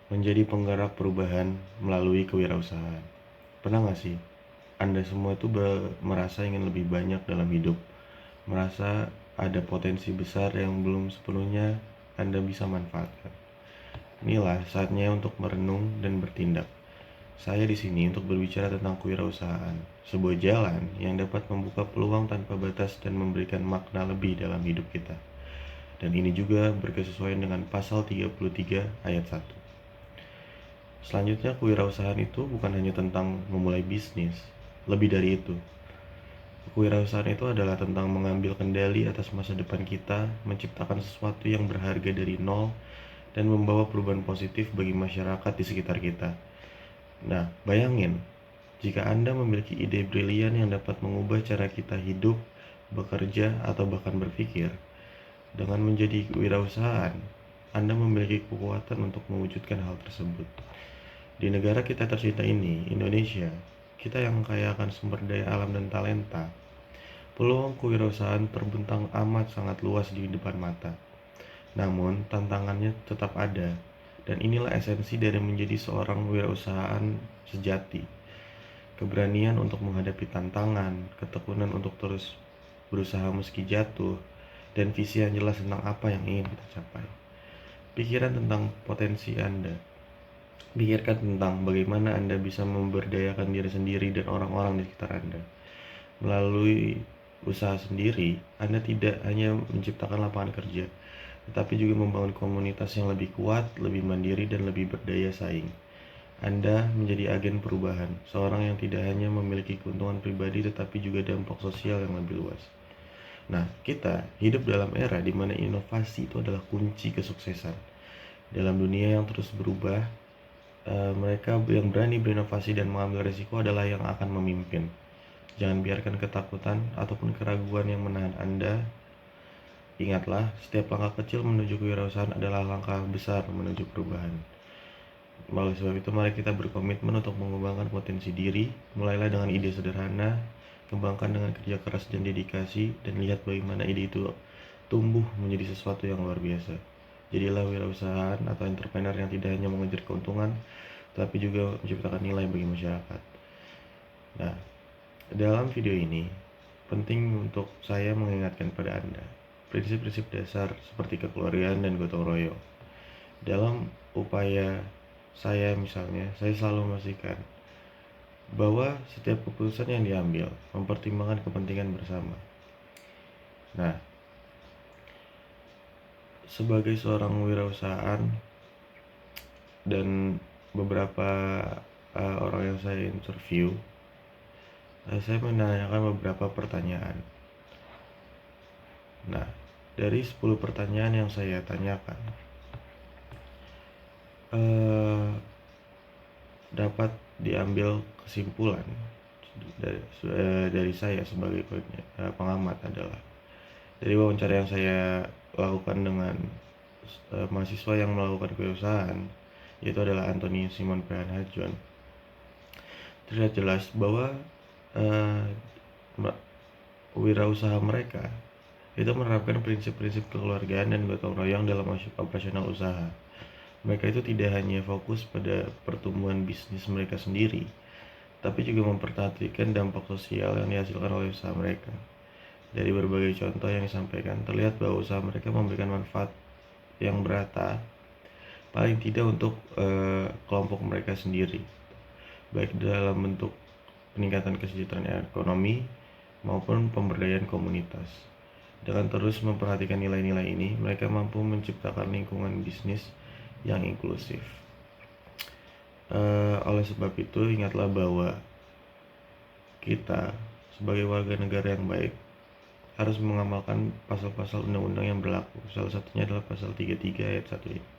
menjadi penggerak perubahan melalui kewirausahaan. Pernah nggak sih, Anda semua itu merasa ingin lebih banyak dalam hidup, merasa ada potensi besar yang belum sepenuhnya Anda bisa manfaatkan. Inilah saatnya untuk merenung dan bertindak. Saya di sini untuk berbicara tentang kewirausahaan, sebuah jalan yang dapat membuka peluang tanpa batas dan memberikan makna lebih dalam hidup kita. Dan ini juga berkesesuaian dengan pasal 33 ayat 1. Selanjutnya, kewirausahaan itu bukan hanya tentang memulai bisnis, lebih dari itu. Kewirausahaan itu adalah tentang mengambil kendali atas masa depan kita, menciptakan sesuatu yang berharga dari nol, dan membawa perubahan positif bagi masyarakat di sekitar kita. Nah, bayangin, jika Anda memiliki ide brilian yang dapat mengubah cara kita hidup, bekerja, atau bahkan berpikir, dengan menjadi kewirausahaan, Anda memiliki kekuatan untuk mewujudkan hal tersebut. Di negara kita tercinta ini, Indonesia, kita yang kaya akan sumber daya alam dan talenta, peluang kewirausahaan terbentang amat sangat luas di depan mata. Namun, tantangannya tetap ada, dan inilah esensi dari menjadi seorang wirausahaan sejati. Keberanian untuk menghadapi tantangan, ketekunan untuk terus berusaha meski jatuh, dan visi yang jelas tentang apa yang ingin kita capai. Pikiran tentang potensi Anda. Pikirkan tentang bagaimana Anda bisa memberdayakan diri sendiri dan orang-orang di sekitar Anda. Melalui usaha sendiri, Anda tidak hanya menciptakan lapangan kerja, tetapi juga membangun komunitas yang lebih kuat, lebih mandiri, dan lebih berdaya saing. Anda menjadi agen perubahan, seorang yang tidak hanya memiliki keuntungan pribadi tetapi juga dampak sosial yang lebih luas. Nah, kita hidup dalam era di mana inovasi itu adalah kunci kesuksesan. Dalam dunia yang terus berubah, mereka yang berani berinovasi dan mengambil risiko adalah yang akan memimpin. Jangan biarkan ketakutan ataupun keraguan yang menahan Anda. Ingatlah, setiap langkah kecil menuju kewirausahaan adalah langkah besar menuju perubahan. Oleh sebab itu, mari kita berkomitmen untuk mengembangkan potensi diri. Mulailah dengan ide sederhana, kembangkan dengan kerja keras dan dedikasi, dan lihat bagaimana ide itu tumbuh menjadi sesuatu yang luar biasa. Jadilah wirausahaan atau entrepreneur yang tidak hanya mengejar keuntungan, tapi juga menciptakan nilai bagi masyarakat. Nah, dalam video ini, penting untuk saya mengingatkan pada Anda prinsip-prinsip dasar seperti kekeluargaan dan gotong royong. Dalam upaya saya misalnya, saya selalu memastikan bahwa setiap keputusan yang diambil mempertimbangkan kepentingan bersama. Nah, sebagai seorang wirausahaan dan beberapa orang yang saya interview, saya menanyakan beberapa pertanyaan. Nah, dari 10 pertanyaan yang saya tanyakan, dapat diambil kesimpulan dari saya sebagai pengamat adalah dari wawancara yang saya lakukan dengan mahasiswa yang melakukan kewirausahaan, yaitu adalah Anthony Simon Pehan John. Terlihat jelas bahwa wirausaha mereka itu menerapkan prinsip-prinsip kekeluargaan dan gotong royong dalam operasional usaha. Mereka itu tidak hanya fokus pada pertumbuhan bisnis mereka sendiri, tapi juga memperhatikan dampak sosial yang dihasilkan oleh usaha mereka. Dari berbagai contoh yang disampaikan, terlihat bahwa usaha mereka memberikan manfaat yang merata, paling tidak untuk kelompok mereka sendiri, baik dalam bentuk peningkatan kesejahteraan ekonomi maupun pemberdayaan komunitas. Dengan terus memperhatikan nilai-nilai ini, mereka mampu menciptakan lingkungan bisnis yang inklusif. Oleh sebab itu, ingatlah bahwa kita sebagai warga negara yang baik harus mengamalkan pasal-pasal undang-undang yang berlaku. Salah satunya adalah pasal 33 ayat 1 ini.